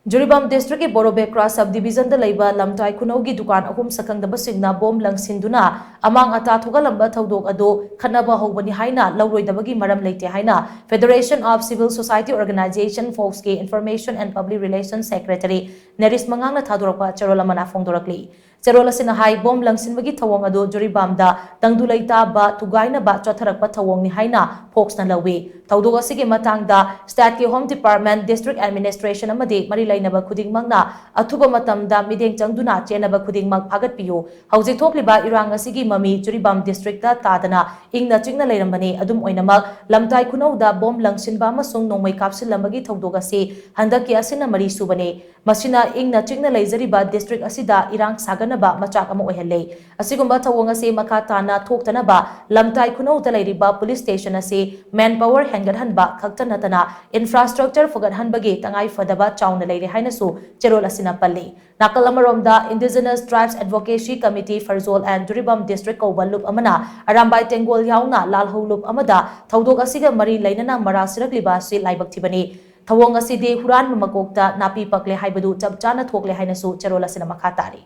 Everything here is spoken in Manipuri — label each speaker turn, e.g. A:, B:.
A: Jiribam District Borobekra Sub Division the leiba Lamtai Khunou gi dukan ahum shakkhangdaba singna bom langshinduna Amang ata thokhallamba thawdok ado Khatnaba Houbani Haina Louroidabagi Maram Leite Haina Federation of Civil Society Organization Focs ke Information and Public Relations Secretary Nerish Mangang na thadorakpa cherol amana phongdorakli cherol asina hai bom langsinbagi thawong ado Jiribam da tangdulaita ba tugaina ba chotharakpa thawong ni Haina Focs na lawi thawdok asigi matang da State ke Home Department District Administration amadi lainaba khudingmangna athuba matamda mideng changduna chenaba khudingmak phagatpiyu hauji thokliba irang asigi mami Jiribam District ta tadana ingna chingna leirambani adum oinamak Lamtai Khunou da bom langsinba amasung nongmai kapsilambagi thawdok asi handaki asina mari subane masina ingna chingna leijariba district asida irang saganaba machak ama oihelle asigumba thawong ase makha tana thoktanaba Lamtai Khunou ta leiriba police station ase manpower hengadhanba khaktanatana infrastructure fogadhanbagi tangai fadaba chauna Haina su cherol asina palli nakal amaromda Indigenous Tribes Advocacy Committee Farzol and Jiribam District Kawbalup amana arambai tengol yauna lalholup amada thawdok asiga mari lainana mara sirakliba si laibak thibani thawong aside huran makokta napi pakle haibadu chapchana thokle haina su cherol asina makhatari